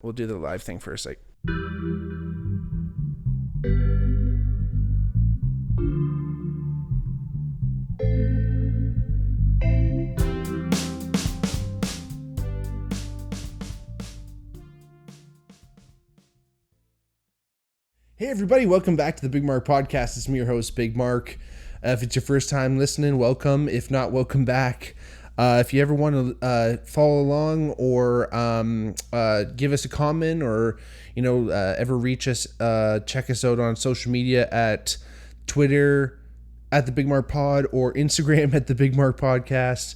we'll do the live thing first. Like, hey everybody, welcome back to the Bigmark podcast. It's me, your host, Bigmark. If it's your first time listening, welcome. If not, welcome back. If you ever want to follow along or give us a comment or, ever reach us, check us out on social media at Twitter at the Bigmark Pod or Instagram at the Bigmark Podcast.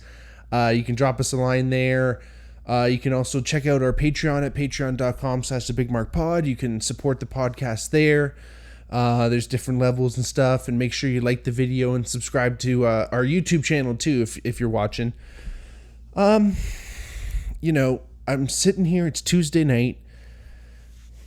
You can drop us a line there. You can also check out our Patreon at patreon.com/thebigmarkpod. You can support the podcast there. There's different levels and stuff, and make sure you like the video and subscribe to our YouTube channel too if you're watching. I'm sitting here, it's Tuesday night.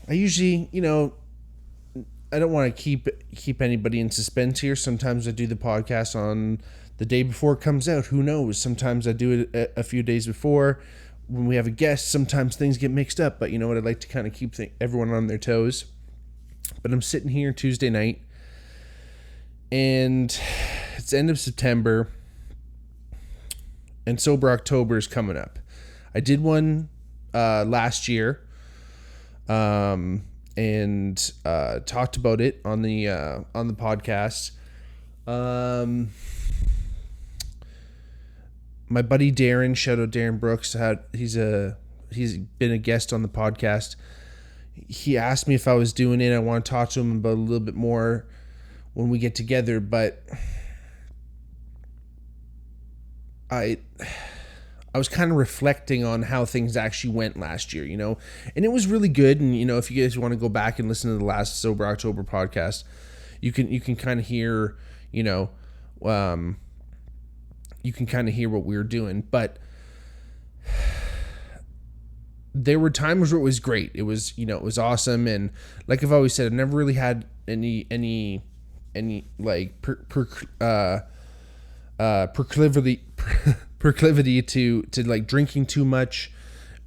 I usually, I don't want to keep anybody in suspense here. Sometimes I do the podcast on the day before it comes out. Who knows? Sometimes I do it a few days before. When we have a guest, sometimes things get mixed up, but you know what? I'd like to kind of keep everyone on their toes. But I'm sitting here Tuesday night, and it's the end of September, and Sober October is coming up. I did one last year, and talked about it on the podcast. My buddy Darren, shout out Darren Brooks, he's been a guest on the podcast. He asked me if I was doing it. I want to talk to him about a little bit more when we get together, but I was kind of reflecting on how things actually went last year, and it was really good. And, if you guys want to go back and listen to the last Sober October podcast, you can kind of hear, you can kind of hear what we were doing, but there were times where it was great. It was, it was awesome. And like I've always said, I've never really had any like proclivity to like drinking too much.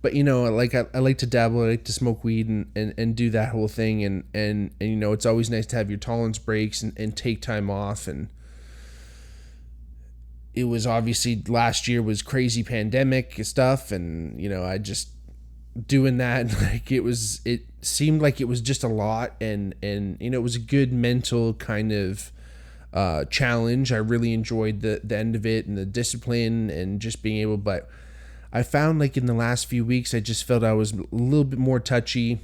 But, I like to dabble. I like to smoke weed and do that whole thing. And it's always nice to have your tolerance breaks and take time off. And it was obviously last year was crazy pandemic stuff. And, I just doing that, like it seemed like it was just a lot. And it was a good mental kind of challenge. I really enjoyed the end of it and the discipline and just being able, but I found like in the last few weeks, I just felt I was a little bit more touchy.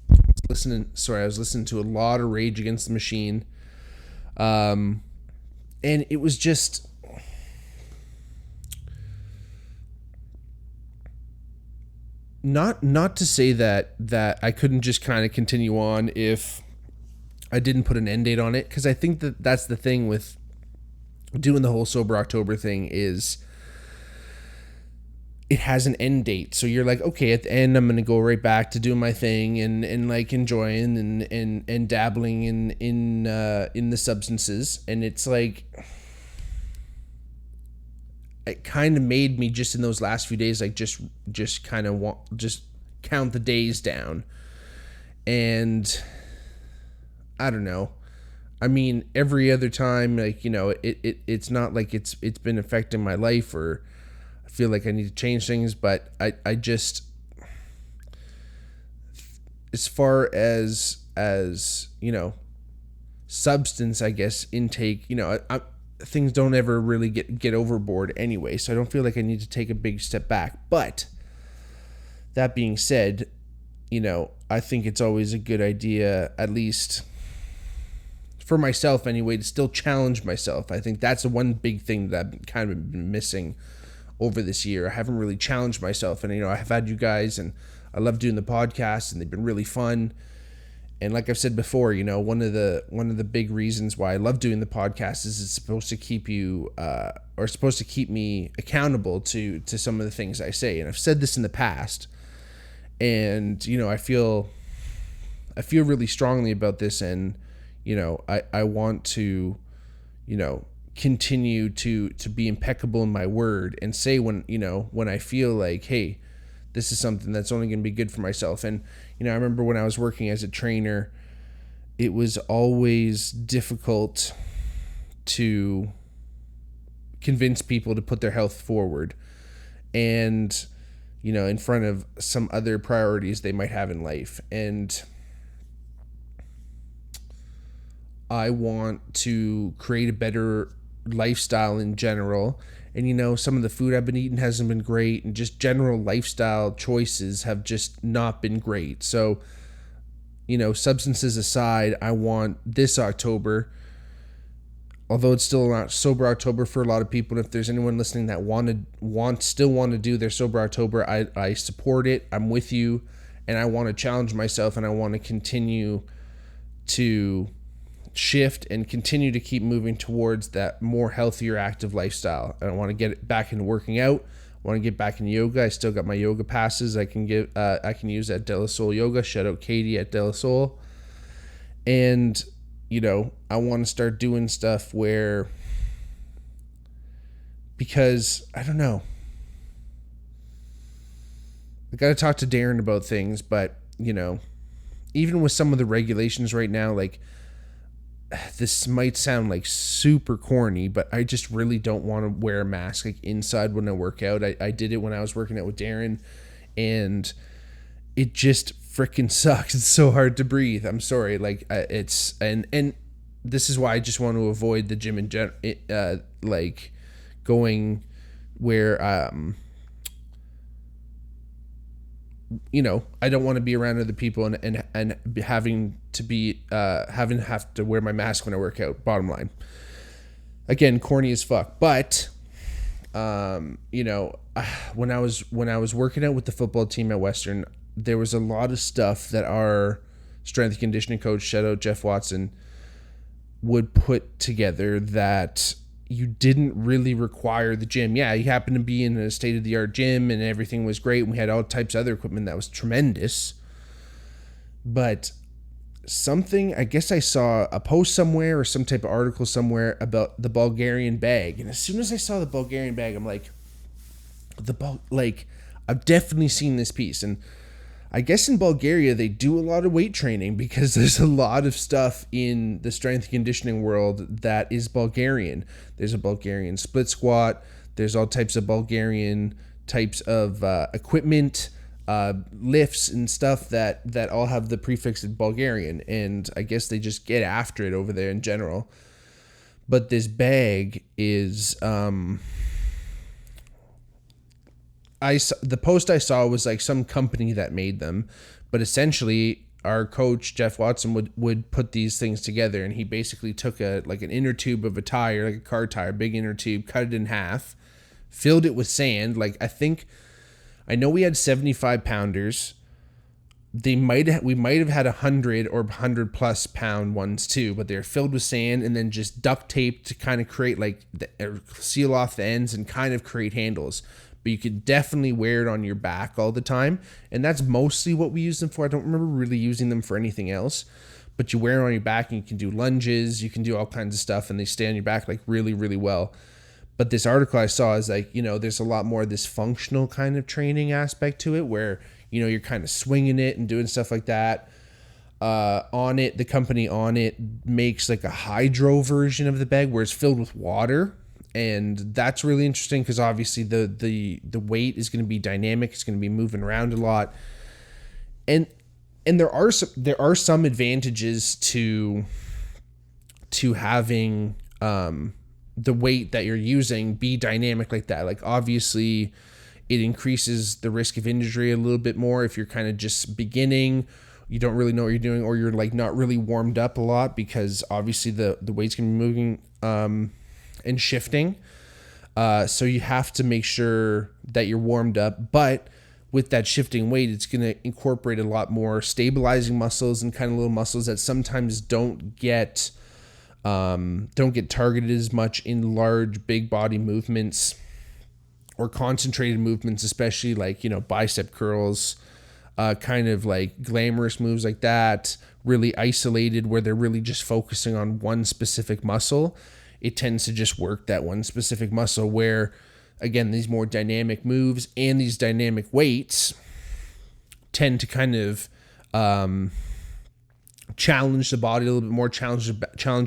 I was listening to a lot of Rage Against the Machine. And it was just, not to say that I couldn't just kind of continue on if I didn't put an end date on it, because I think that's the thing with doing the whole Sober October thing is it has an end date. So you're like, okay, at the end I'm going to go right back to doing my thing and like enjoying and dabbling in the substances. And it's like, it kind of made me just in those last few days, like just kind of just count the days down. And I don't know. I mean, every other time, like, it's not like it's been affecting my life or I feel like I need to change things, but I just, as far as substance, I guess, intake, things don't ever really get overboard anyway, so I don't feel like I need to take a big step back. But that being said, I think it's always a good idea, at least for myself anyway, to still challenge myself. I think that's the one big thing that I've kind of been missing over this year. I haven't really challenged myself, and I have had you guys, and I love doing the podcasts, and they've been really fun. And like I've said before, one of the big reasons why I love doing the podcast is it's supposed to keep you or supposed to keep me accountable to some of the things I say. And I've said this in the past, and I feel really strongly about this, and I want to continue to be impeccable in my word and say when I feel like, hey, this is something that's only going to be good for myself. And, I remember when I was working as a trainer, it was always difficult to convince people to put their health forward and, in front of some other priorities they might have in life. And I want to create a better lifestyle in general. And, some of the food I've been eating hasn't been great, and just general lifestyle choices have just not been great. So, substances aside, I want this October, although it's still not sober October for a lot of people, and if there's anyone listening that still want to do their sober October, I support it. I'm with you, and I want to challenge myself, and I want to continue to shift and continue to keep moving towards that more healthier, active lifestyle. And I want to get back into working out. I want to get back in yoga. I still got my yoga passes I can use at De La Soul Yoga. Shout out Katie at De La Soul. And I want to start doing stuff because I don't know, I got to talk to Darren about things, but even with some of the regulations right now, like, this might sound like super corny, but I just really don't want to wear a mask like inside when I work out. I did it when I was working out with Darren, and it just freaking sucks. It's so hard to breathe. I'm sorry. Like, it's, and this is why I just want to avoid the gym in general, like going where, I don't want to be around other people and having to have to wear my mask when I work out. Bottom line, again, corny as fuck. But, when I was working out with the football team at Western, there was a lot of stuff that our strength and conditioning coach, shout out Jeff Watson, would put together that you didn't really require the gym. Yeah, you happened to be in a state-of-the-art gym and everything was great, and we had all types of other equipment that was tremendous. But something, I guess I saw a post somewhere or some type of article somewhere about the Bulgarian bag. And as soon as I saw the Bulgarian bag, I'm like, I've definitely seen this piece. And I guess in Bulgaria, they do a lot of weight training because there's a lot of stuff in the strength and conditioning world that is Bulgarian. There's a Bulgarian split squat. There's all types of Bulgarian types of equipment, lifts and stuff that all have the prefix in Bulgarian. And I guess they just get after it over there in general. But this bag is... the post I saw was like some company that made them, but essentially our coach Jeff Watson would put these things together, and he basically took an inner tube of a tire, like a car tire, big inner tube, cut it in half, filled it with sand. Like, I know we had 75 pounders. We might have had 100 or 100 plus pound ones too, but they're filled with sand and then just duct tape to kind of create seal off the ends and kind of create handles. But you could definitely wear it on your back all the time. And that's mostly what we use them for. I don't remember really using them for anything else. But you wear it on your back and you can do lunges. You can do all kinds of stuff. And they stay on your back really, really well. But this article I saw is there's a lot more of this functional kind of training aspect to it where, you're kind of swinging it and doing stuff like that. The company on it makes like a hydro version of the bag where it's filled with water. And that's really interesting because obviously the weight is going to be dynamic. It's going to be moving around a lot. And there are some advantages to having the weight that you're using be dynamic like that. Like, obviously it increases the risk of injury a little bit more if you're kind of just beginning, you don't really know what you're doing, or you're like not really warmed up a lot, because obviously the weight's going to be moving and shifting. So you have to make sure that you're warmed up. But with that shifting weight, it's going to incorporate a lot more stabilizing muscles and kind of little muscles that sometimes don't get targeted as much in large, big body movements or concentrated movements, especially like, bicep curls, kind of like glamorous moves like that, really isolated where they're really just focusing on one specific muscle. It tends to just work that one specific muscle, where again, these more dynamic moves and these dynamic weights tend to kind of challenge the body a little bit more, challenge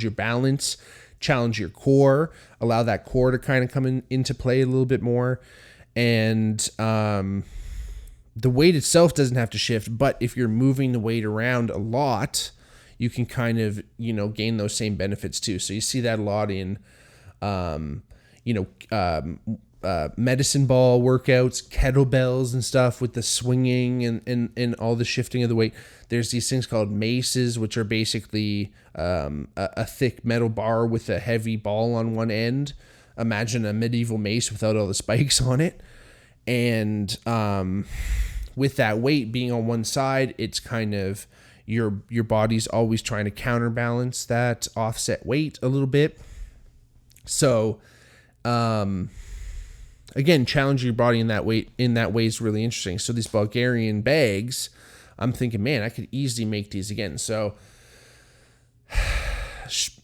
your balance, challenge your core, allow that core to kind of come into play a little bit more. And the weight itself doesn't have to shift, but if you're moving the weight around a lot, you can kind of, gain those same benefits too. So you see that a lot in, medicine ball workouts, kettlebells and stuff with the swinging and all the shifting of the weight. There's these things called maces, which are basically a thick metal bar with a heavy ball on one end. Imagine a medieval mace without all the spikes on it. And with that weight being on one side, it's kind of your body's always trying to counterbalance that offset weight a little bit. So again, challenging your body in that way is really interesting. So these Bulgarian bags, I'm thinking, man, I could easily make these again. So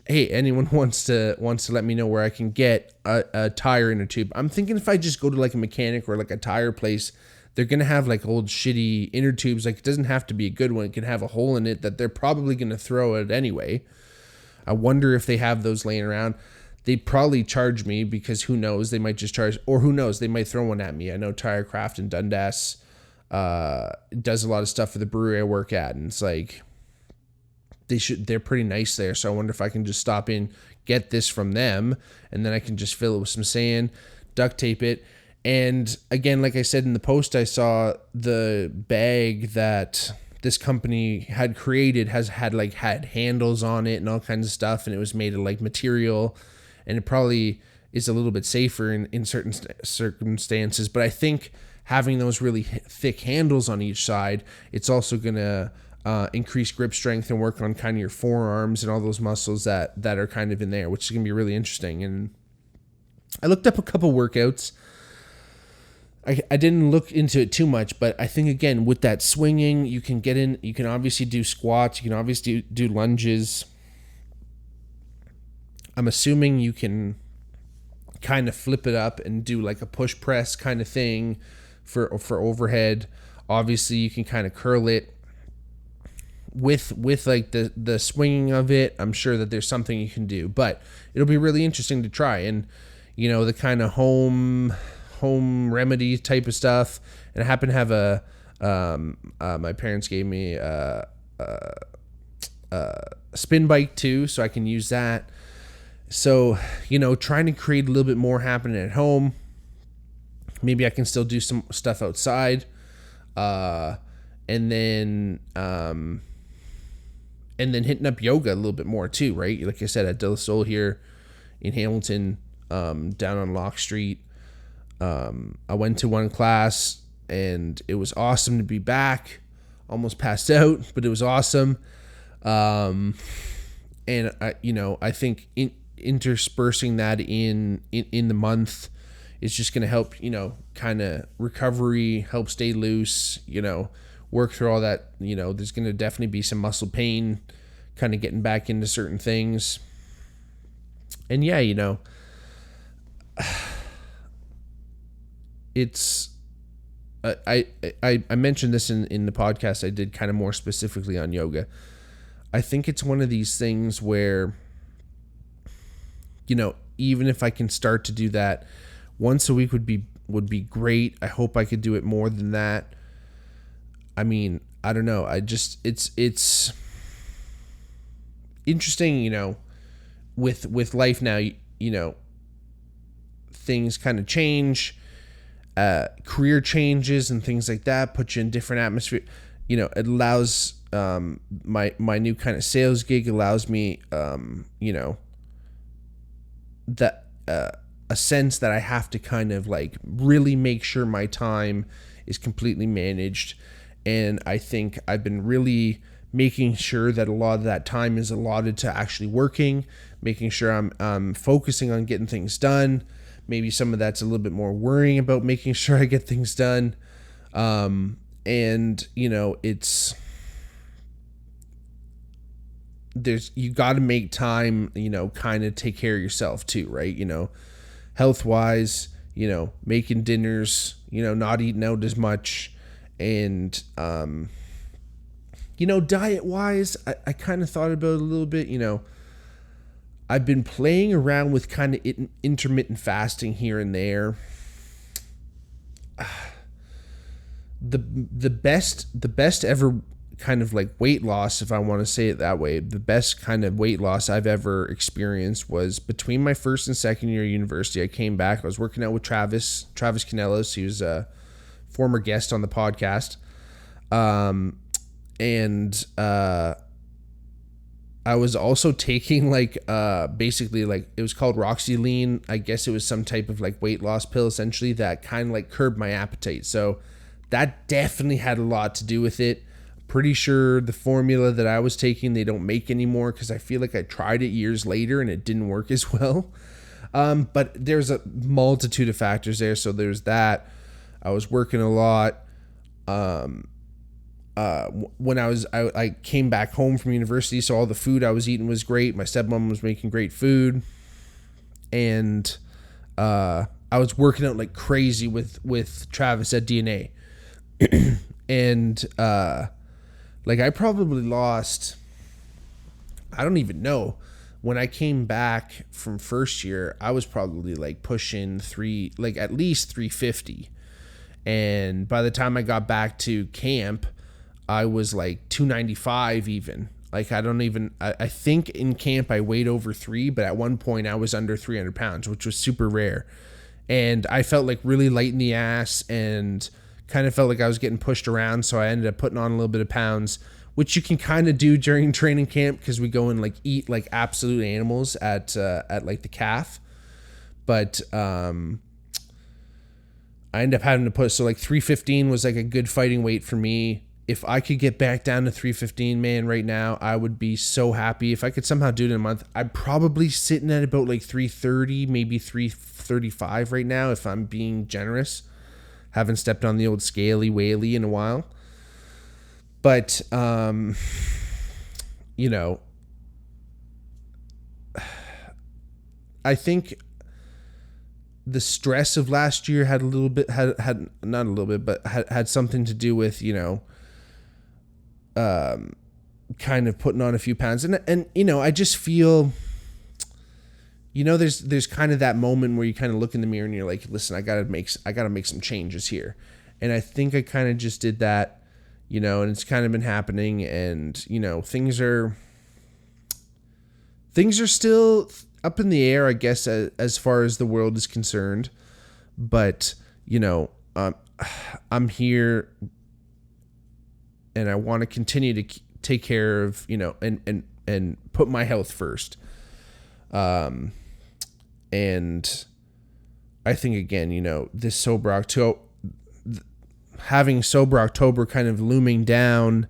hey, anyone wants to let me know where I can get a tire inner tube. I'm thinking if I just go to like a mechanic or like a tire place, they're going to have like old shitty inner tubes. Like, it doesn't have to be a good one. It can have a hole in it that they're probably going to throw it anyway. I wonder if they have those laying around. They probably charge me, because who knows, they might just charge, or who knows, they might throw one at me. I know Tirecraft in Dundas does a lot of stuff for the brewery I work at, and it's like, they're pretty nice there. So I wonder if I can just stop in, get this from them, and then I can just fill it with some sand, duct tape it. And again, like I said in the post, I saw the bag that this company had created had handles on it and all kinds of stuff, and it was made of like material, and it probably is a little bit safer in certain circumstances. But I think having those really thick handles on each side, it's also going to increase grip strength and work on kind of your forearms and all those muscles that are kind of in there, which is going to be really interesting. And I looked up a couple workouts. I didn't look into it too much, but I think, again, with that swinging, you can get in, you can obviously do squats, you can obviously do lunges. I'm assuming you can kind of flip it up and do like a push press kind of thing for overhead. Obviously, you can kind of curl it with like the swinging of it. I'm sure that there's something you can do, but it'll be really interesting to try. And, the kind of home remedy type of stuff. And I happen to have my parents gave me a spin bike too, so I can use that. So, trying to create a little bit more happening at home. Maybe I can still do some stuff outside. And then hitting up yoga a little bit more too, right? Like I said, at De La Soul here in Hamilton, down on Locke Street. I went to one class and it was awesome to be back. Almost passed out, but it was awesome. And I think interspersing that in the month is just going to help, kind of recovery, help stay loose, work through all that. There's going to definitely be some muscle pain, kind of getting back into certain things. And yeah, it's I mentioned this in the podcast I did kind of more specifically on yoga. I think it's one of these things where, even if I can start to do that once a week would be great. I hope I could do it more than that. I mean, I don't know. It's interesting, with life now, things kind of change. Career changes and things like that put you in different atmosphere. It allows my new kind of sales gig allows me that a sense that I have to kind of like really make sure my time is completely managed. And I think I've been really making sure that a lot of that time is allotted to actually working, making sure I'm focusing on getting things done. Maybe some of that's a little bit more worrying about making sure I get things done. And it's, you got to make time, kind of take care of yourself too, right? Health wise, making dinners, not eating out as much. And, diet wise, I kind of thought about it a little bit. I've been playing around with kind of intermittent fasting here and there. The best ever kind of like weight loss, if I want to say it that way, the best kind of weight loss I've ever experienced was between my first and second year of university. I came back. I was working out with Travis Canellos. He was a former guest on the podcast. And I was also taking basically it was called Roxy-Lean. I guess it was some type of weight loss pill essentially that kind of curbed my appetite. So that definitely had a lot to do with it. Pretty sure the formula that I was taking, they don't make anymore because I feel like I tried it years later and it didn't work as well. But there's a multitude of factors there. So there's that. I was working a lot. When I came back home from university, so all the food I was eating was great. My stepmom was making great food. And I was working out like crazy with Travis at DNA. And I probably lost, I don't even know. When I came back from first year, I was probably pushing at least 350. And by the time I got back to camp, I was 295 even. I think in camp I weighed over 3, but at one point I was under 300 pounds, which was super rare. And I felt really light in the ass and kind of felt like I was getting pushed around. So I ended up putting on a little bit of pounds, which you can kind of do during training camp because we go and eat absolute animals at the calf. But I ended up having to put, 315 was a good fighting weight for me. If I could get back down to 315, man, right now, I would be so happy. If I could somehow do it in a month, I'd probably sitting at about 330, maybe 335 right now, if I'm being generous. Haven't stepped on the old scaly whaley in a while. But, I think the stress of last year had something to do with, kind of putting on a few pounds. And I just feel, there's kind of that moment where you kind of look in the mirror and you're like, listen, I gotta make some changes here. And I think I kind of just did that, and it's kind of been happening. And, things are still up in the air, I guess, as far as the world is concerned. But, I'm here and I want to continue to take care of, and put my health first. And I think, again, this having sober October kind of looming down.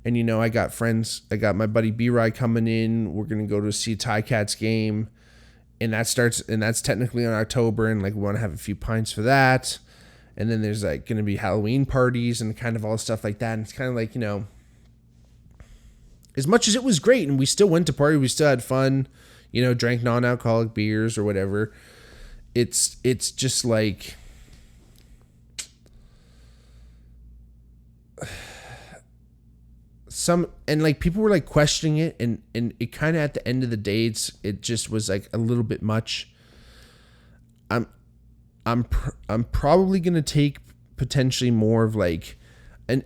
And, I got my buddy B-Rye coming in. We're going to go to see a Ticats game. And that's technically on October. And we want to have a few pints for that. And then there's going to be Halloween parties and kind of all stuff like that. And it's kind of as much as it was great and we still went to party, we still had fun, drank non-alcoholic beers or whatever. It's just people were questioning it and it kind of at the end of the day, it just was a little bit much. I'm probably going to take potentially more of in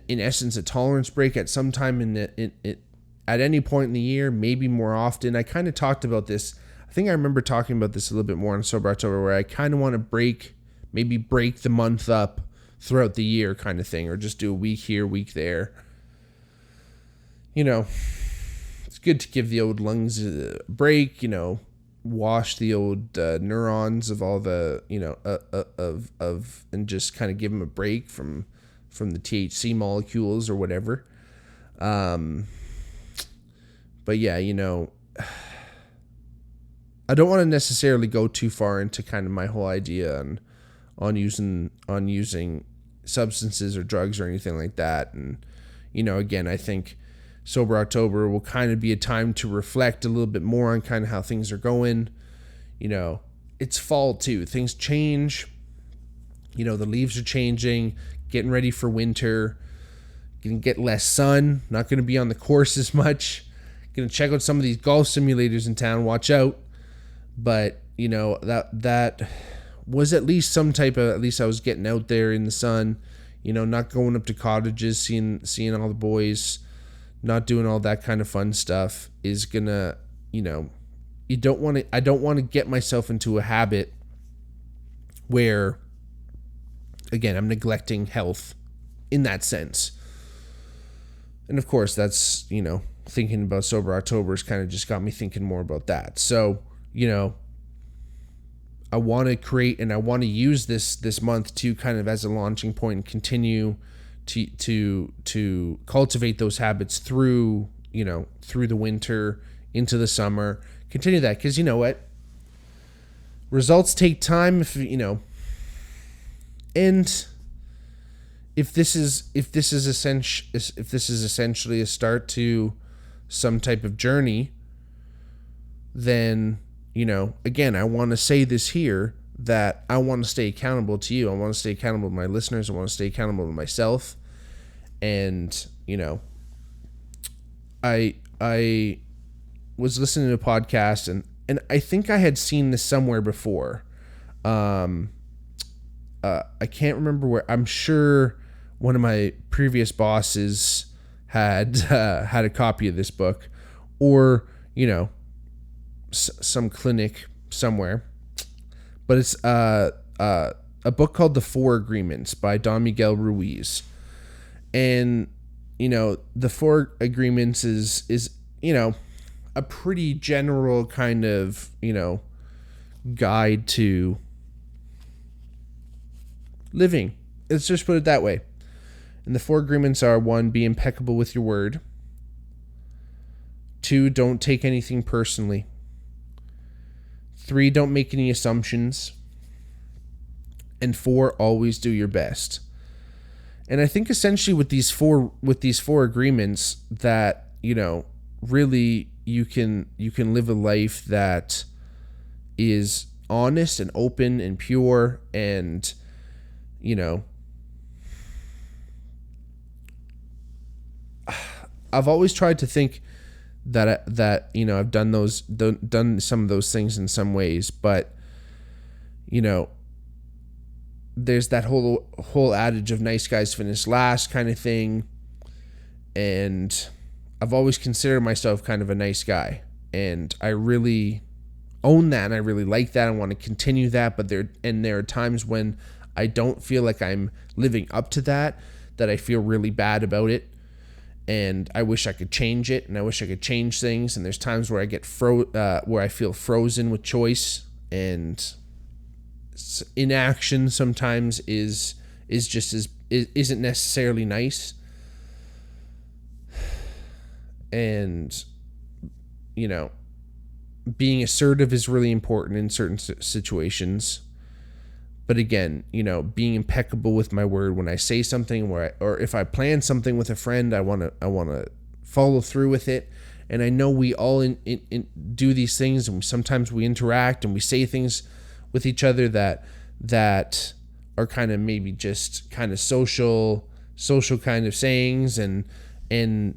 essence, a tolerance break at some time at any point in the year, maybe more often. I kind of talked about this. I think I remember talking about this a little bit more on Sober October, where I kind of want to break the month up throughout the year kind of thing, or just do a week here, week there. It's good to give the old lungs a break, wash the old neurons of all the, and just kind of give them a break from the THC molecules or whatever. But yeah, I don't want to necessarily go too far into kind of my whole idea on using substances or drugs or anything like that. And, again, I think Sober October will kind of be a time to reflect a little bit more on kind of how things are going. It's fall too. Things change. The leaves are changing, getting ready for winter, gonna get less sun, not gonna be on the course as much, gonna check out some of these golf simulators in town, watch out. But, that was at least some type of, at least I was getting out there in the sun, not going up to cottages, seeing all the boys, not doing all that kind of fun stuff is gonna, I don't want to get myself into a habit where, again, I'm neglecting health in that sense. And of course, that's, thinking about Sober October has kind of just got me thinking more about that. So, I want to create and I want to use this month to kind of as a launching point and continue to cultivate those habits through the winter into the summer. Continue that, because you know what? Results take time. And if this is essentially a start to some type of journey, then, again, I want to say this here, that I want to stay accountable to you. I want to stay accountable to my listeners. I want to stay accountable to myself. And, I was listening to a podcast and I think I had seen this somewhere before. I can't remember where. I'm sure one of my previous bosses had a copy of this book, or, some clinic somewhere. But it's a book called The Four Agreements by Don Miguel Ruiz. And, the Four Agreements is a pretty general kind of, guide to living. Let's just put it that way. And the four agreements are: 1, be impeccable with your word. 2, don't take anything personally. 3, don't make any assumptions. And 4, always do your best. And I think essentially with these four agreements that, really you can live a life that is honest and open and pure, and I've always tried to think that I've done some of those things in some ways, but there's that whole adage of nice guys finish last kind of thing, and I've always considered myself kind of a nice guy, and I really own that, and I really like that. I want to continue that, but there are times when I don't feel like I'm living up to that I feel really bad about it, and I wish I could change it, and I wish I could change things. And there's times where I get where I feel frozen with choice, and inaction sometimes isn't necessarily nice. And being assertive is really important in certain situations. But again, being impeccable with my word when I say something, or if I plan something with a friend, I want to follow through with it. And I know we all do these things, and sometimes we interact and we say things with each other that are kind of maybe just kind of social kind of sayings, and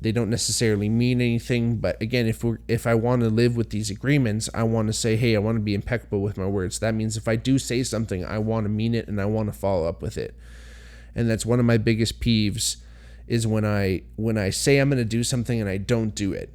they don't necessarily mean anything. But again, if I want to live with these agreements, I want to say, hey, I want to be impeccable with my words. That means if I do say something, I want to mean it, and I want to follow up with it. And that's one of my biggest peeves, is when I say I'm going to do something and I don't do it.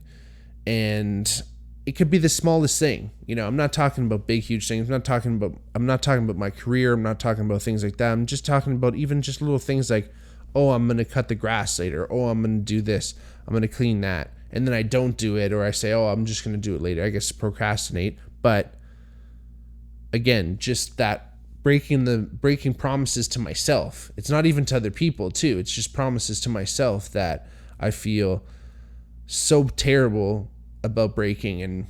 And it could be the smallest thing. I'm not talking about big, huge things. I'm not talking about my career. I'm not talking about things like that. I'm just talking about even just little things like, oh, I'm going to cut the grass later. Oh, I'm going to do this. I'm going to clean that. And then I don't do it, or I say, oh, I'm just going to do it later. I guess procrastinate. But again, just that breaking promises to myself. It's not even to other people too. It's just promises to myself that I feel so terrible about breaking. And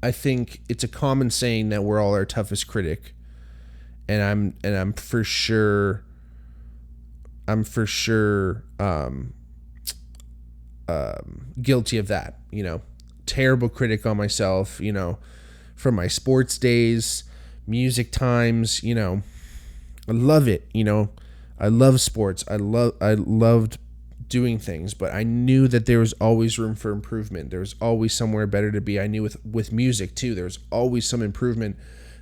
I think it's a common saying that we're all our toughest critic, and I'm for sure guilty of that. terrible critic on myself, from my sports days, music times, I love it, I love sports. I loved doing things, but I knew that there was always room for improvement. There was always somewhere better to be. I knew with music too, there was always some improvement.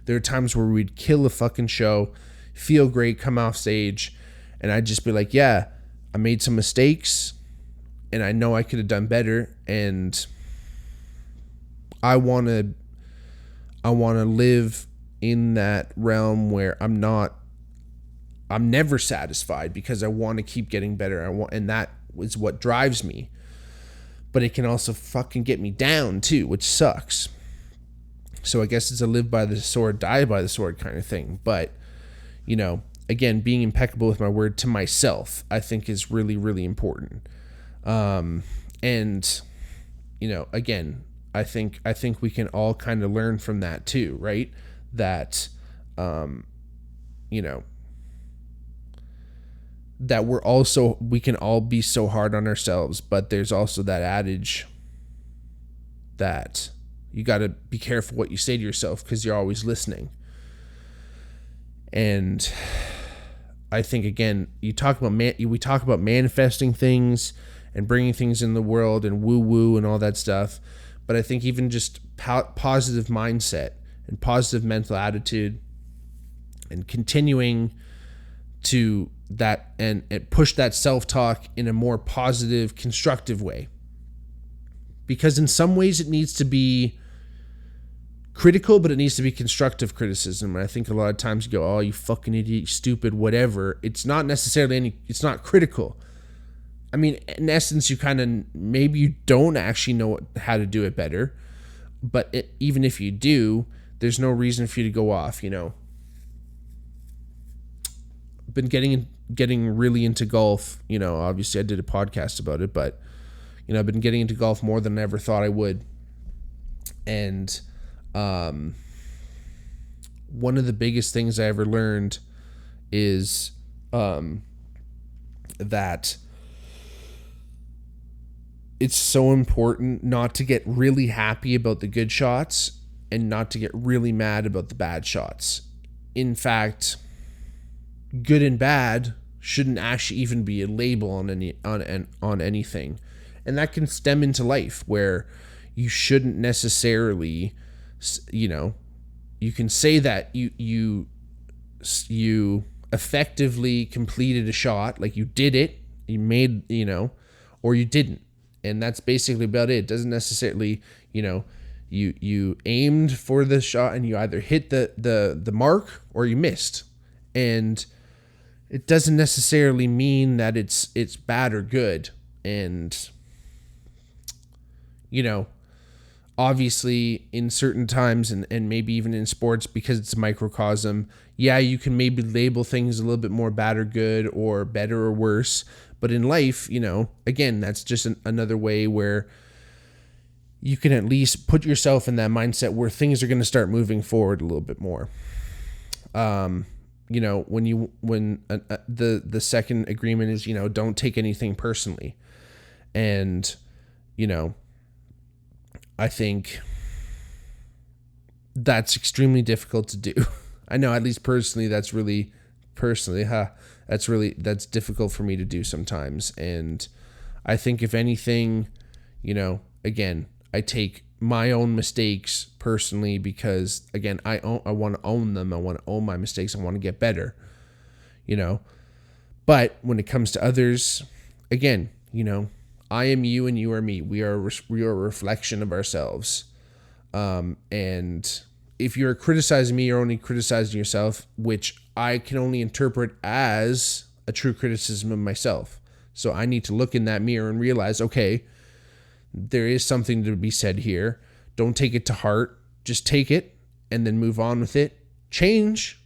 There are times where we'd kill a fucking show, feel great, come off stage, and I'd just be like, yeah, I made some mistakes and I know I could have done better, and I want to live in that realm where I'm never satisfied, because I want to keep getting better. And that is what drives me. But it can also fucking get me down too, which sucks. So I guess it's a live by the sword, die by the sword kind of thing. But, again, being impeccable with my word to myself, I think is really, really important. And, again, I think we can all kind of learn from that too, right? That, that we can all be so hard on ourselves, but there's also that adage that you got to be careful what you say to yourself, because you're always listening. And I think, again, we talk about manifesting things and bringing things in the world and woo-woo and all that stuff. But I think even just positive mindset and positive mental attitude and continuing to that and push that self-talk in a more positive, constructive way. Because in some ways it needs to be critical, but it needs to be constructive criticism. And I think a lot of times you go, oh, you fucking idiot, stupid, whatever. It's not necessarily it's not critical. I mean, in essence, you kind of, maybe you don't actually know how to do it better, but even if you do, there's no reason for you to go off, Been getting really into golf, obviously I did a podcast about it, but, I've been getting into golf more than I ever thought I would. And one of the biggest things I ever learned is that it's so important not to get really happy about the good shots and not to get really mad about the bad shots. In fact, good and bad shouldn't actually even be a label on anything. And that can stem into life, where you shouldn't necessarily, you can say that you effectively completed a shot, like you did it, you made, or you didn't. And that's basically about it. It doesn't necessarily, you aimed for the shot and you either hit the mark or you missed. And it doesn't necessarily mean that it's bad or good. And, obviously in certain times and maybe even in sports, because it's a microcosm, yeah, you can maybe label things a little bit more bad or good or better or worse. But in life, again, that's just another way where you can at least put yourself in that mindset where things are going to start moving forward a little bit more. When the second agreement is, don't take anything personally. And, I think that's extremely difficult to do. I know, at least personally, that's difficult for me to do sometimes. And I think if anything, again, I take my own mistakes personally, because again, I want to own them. I want to own my mistakes. I want to get better, but when it comes to others, again, I am you and you are me. We are a reflection of ourselves. And if you're criticizing me, you're only criticizing yourself, which I can only interpret as a true criticism of myself. So I need to look in that mirror and realize, okay, there is something to be said here. Don't take it to heart. Just take it and then move on with it. Change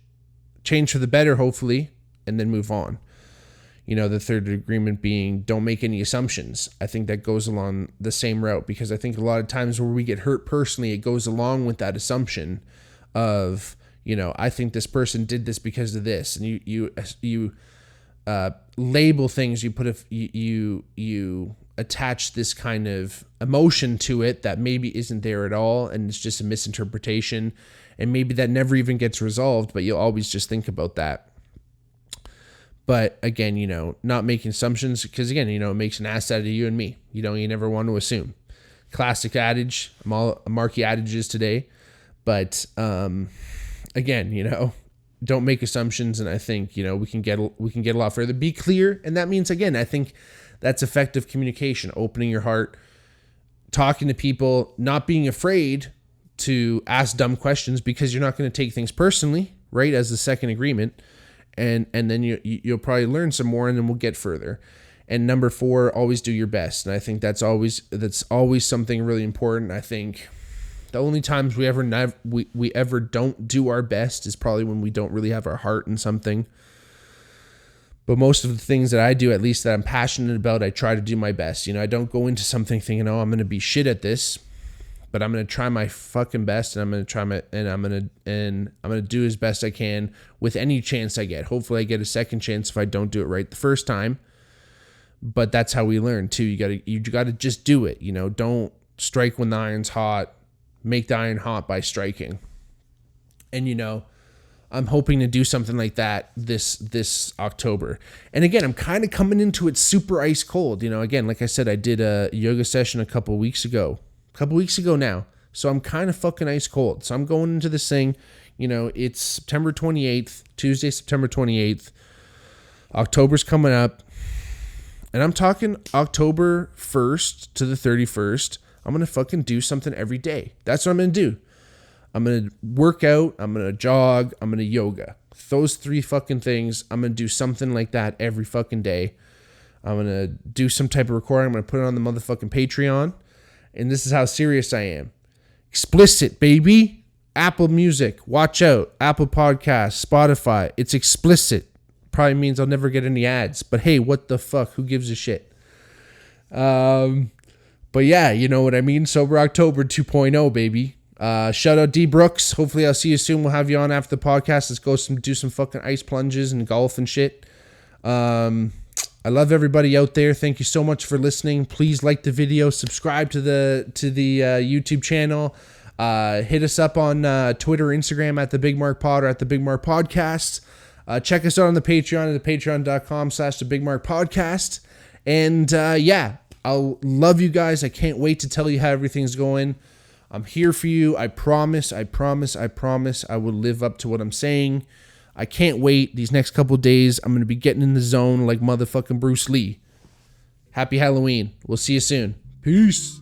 for the better, hopefully, and then move on. The third agreement being, don't make any assumptions. I think that goes along the same route, because I think a lot of times where we get hurt personally, it goes along with that assumption of, I think this person did this because of this. And you label things, you attach this kind of emotion to it that maybe isn't there at all, and it's just a misinterpretation, and maybe that never even gets resolved, but you'll always just think about that. But again, not making assumptions, because again, it makes an ass out of you and me. You never want to assume. Classic adage. I'm all marky adages today, but again, don't make assumptions, and I think we can get a lot further. Be clear, and that means, again, I think that's effective communication, opening your heart, talking to people, not being afraid to ask dumb questions, because you're not going to take things personally, right? As the second agreement, and then you'll probably learn some more, and then we'll get further. And number 4, always do your best, and I think that's always something really important. I think the only times we ever don't do our best is probably when we don't really have our heart in something. But most of the things that I do, at least that I'm passionate about, I try to do my best. I don't go into something thinking, "Oh, I'm going to be shit at this," but I'm going to try my fucking best, and I'm going to do as best I can with any chance I get. Hopefully I get a second chance if I don't do it right the first time. But that's how we learn too. You got to just do it. Don't strike when the iron's hot. Make the iron hot by striking. And I'm hoping to do something like that this October. And again, I'm kind of coming into it super ice cold. Again, like I said, I did a yoga session a couple weeks ago now. So I'm kind of fucking ice cold. So I'm going into this thing, it's September 28th, Tuesday, September 28th. October's coming up. And I'm talking October 1st to the 31st. I'm going to fucking do something every day. That's what I'm going to do. I'm going to work out. I'm going to jog. I'm going to yoga. Those 3 fucking things. I'm going to do something like that every fucking day. I'm going to do some type of recording. I'm going to put it on the motherfucking Patreon. And this is how serious I am. Explicit, baby. Apple Music. Watch out. Apple Podcasts. Spotify. It's explicit. Probably means I'll never get any ads. But hey, what the fuck? Who gives a shit? But yeah, you know what I mean? Sober October 2.0, baby. Shout out D Brooks. Hopefully I'll see you soon. We'll have you on after the podcast. Let's go do some fucking ice plunges and golf and shit. I love everybody out there. Thank you so much for listening. Please like the video, subscribe to the YouTube channel. Hit us up on Twitter, Instagram at the Bigmark Pod or at the Bigmark Podcast. Check us out on the Patreon at patreon.com/the Bigmark Podcast. And yeah, I'll love you guys. I can't wait to tell you how everything's going. I'm here for you. I promise. I will live up to what I'm saying. I can't wait. These next couple of days, I'm going to be getting in the zone like motherfucking Bruce Lee. Happy Halloween. We'll see you soon. Peace.